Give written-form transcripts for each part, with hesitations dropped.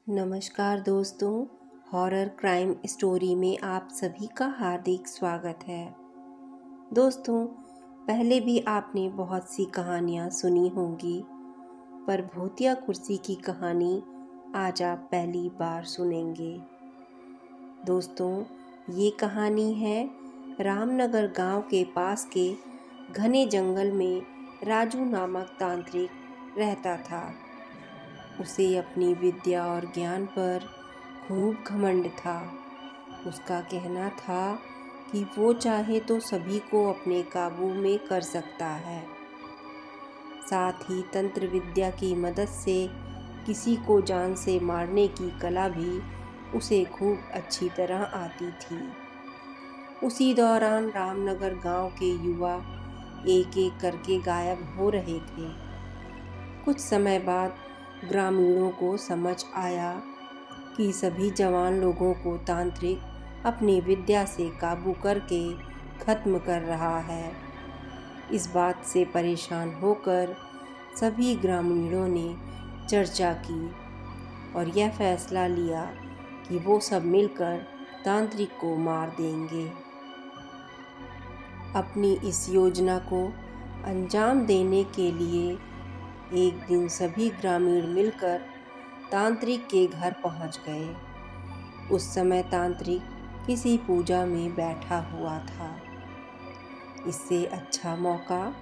नमस्कार दोस्तों, horror crime story में आप सभी का हार्दिक स्वागत है। दोस्तों, पहले भी आपने बहुत सी कहानियाँ सुनी होंगी, पर भूतिया कुर्सी की कहानी आज आप पहली बार सुनेंगे। दोस्तों, ये कहानी है रामनगर गांव के पास के घने जंगल में राजू नामक तांत्रिक रहता था। उसे अपनी विद्या और ज्ञान पर खूब घमंड था। उसका कहना था कि वो चाहे तो सभी को अपने काबू में कर सकता है। साथ ही तंत्र विद्या की मदद से किसी को जान से मारने की कला भी उसे खूब अच्छी तरह आती थी। उसी दौरान रामनगर गांव के युवा एक एक करके गायब हो रहे थे। कुछ समय बाद ग्रामीणों को समझ आया कि सभी जवान लोगों को तांत्रिक अपनी विद्या से काबू करके खत्म कर रहा है। इस बात से परेशान होकर सभी ग्रामीणों ने चर्चा की और यह फैसला लिया कि वो सब मिलकर तांत्रिक को मार देंगे। अपनी इस योजना को अंजाम देने के लिए एक दिन सभी ग्रामीण मिलकर तांत्रिक के घर पहुंच गए। उस समय तांत्रिक किसी पूजा में बैठा हुआ था। इससे अच्छा मौका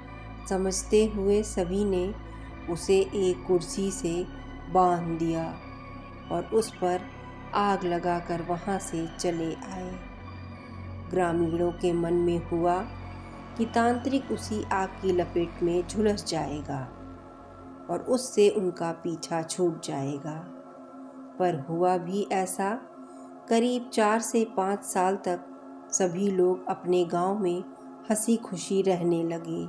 समझते हुए सभी ने उसे एक कुर्सी से बांध दिया और उस पर आग लगाकर वहां से चले आए। ग्रामीणों के मन में हुआ कि तांत्रिक उसी आग की लपेट में झुलस जाएगा और उससे उनका पीछा छूट जाएगा। पर हुआ भी ऐसा। करीब 4 से 5 साल तक सभी लोग अपने गांव में हंसी खुशी रहने लगे।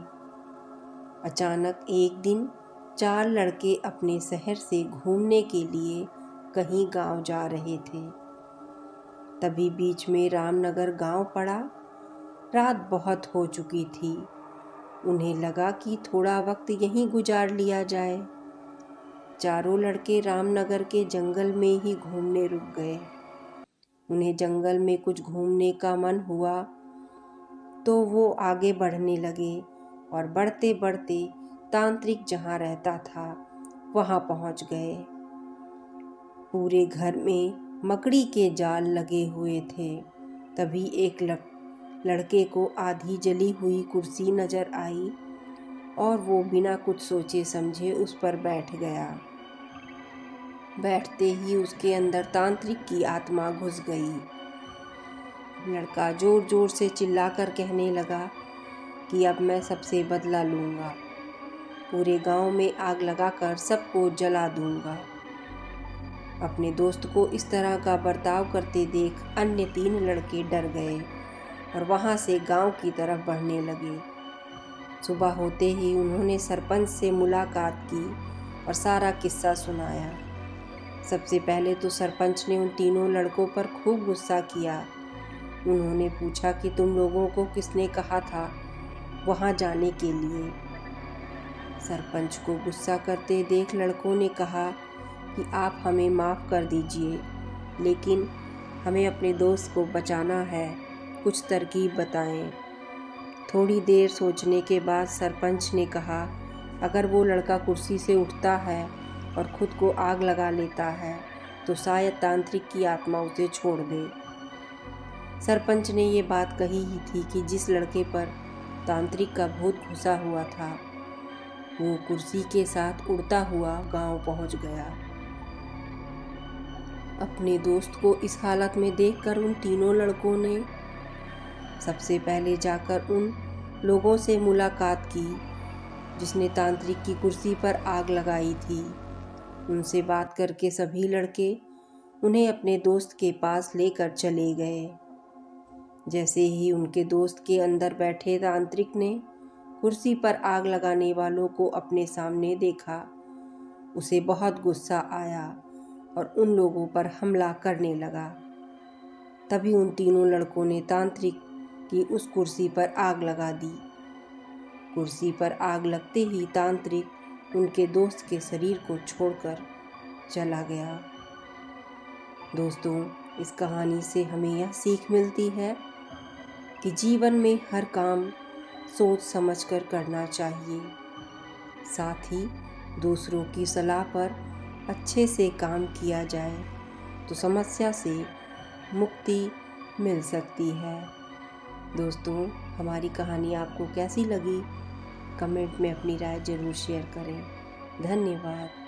अचानक एक दिन 4 लड़के अपने शहर से घूमने के लिए कहीं गांव जा रहे थे। तभी बीच में रामनगर गांव पड़ा। रात बहुत हो चुकी थी। उन्हें लगा कि थोड़ा वक्त यहीं गुजार लिया जाए। चारों लड़के रामनगर के जंगल में ही घूमने रुक गए। उन्हें जंगल में कुछ घूमने का मन हुआ तो वो आगे बढ़ने लगे और बढ़ते बढ़ते तांत्रिक जहाँ रहता था वहाँ पहुँच गए। पूरे घर में मकड़ी के जाल लगे हुए थे। तभी एक लड़के को आधी जली हुई कुर्सी नजर आई और वो बिना कुछ सोचे समझे उस पर बैठ गया। बैठते ही उसके अंदर तांत्रिक की आत्मा घुस गई। लड़का जोर जोर से चिल्लाकर कहने लगा कि अब मैं सबसे बदला लूँगा। पूरे गांव में आग लगाकर सबको जला दूँगा। अपने दोस्त को इस तरह का बर्ताव करते देख अन्य 3 लड़के डर गए और वहां से गांव की तरफ बढ़ने लगे। सुबह होते ही उन्होंने सरपंच से मुलाकात की और सारा किस्सा सुनाया। सबसे पहले तो सरपंच ने उन तीनों लड़कों पर खूब गुस्सा किया। उन्होंने पूछा कि तुम लोगों को किसने कहा था वहां जाने के लिए। सरपंच को गुस्सा करते देख लड़कों ने कहा कि आप हमें माफ़ कर दीजिए, लेकिन हमें अपने दोस्त को बचाना है, कुछ तरकीब बताएं। थोड़ी देर सोचने के बाद सरपंच ने कहा, अगर वो लड़का कुर्सी से उठता है और खुद को आग लगा लेता है तो शायद तांत्रिक की आत्मा उसे छोड़ दे। सरपंच ने ये बात कही ही थी कि जिस लड़के पर तांत्रिक का भूत घुसा हुआ था वो कुर्सी के साथ उड़ता हुआ गांव पहुंच गया। अपने दोस्त को इस हालत में देखकर उन तीनों लड़कों ने सबसे पहले जाकर उन लोगों से मुलाकात की जिसने तांत्रिक की कुर्सी पर आग लगाई थी। उनसे बात करके सभी लड़के उन्हें अपने दोस्त के पास लेकर चले गए। जैसे ही उनके दोस्त के अंदर बैठे तांत्रिक ने कुर्सी पर आग लगाने वालों को अपने सामने देखा, उसे बहुत गुस्सा आया और उन लोगों पर हमला करने लगा। तभी उन तीनों लड़कों ने तांत्रिक की उस कुर्सी पर आग लगा दी। कुर्सी पर आग लगते ही तांत्रिक उनके दोस्त के शरीर को छोड़कर चला गया। दोस्तों, इस कहानी से हमें यह सीख मिलती है कि जीवन में हर काम सोच समझकर करना चाहिए। साथ ही दूसरों की सलाह पर अच्छे से काम किया जाए तो समस्या से मुक्ति मिल सकती है। दोस्तों, हमारी कहानी आपको कैसी लगी? कमेंट में अपनी राय ज़रूर शेयर करें। धन्यवाद।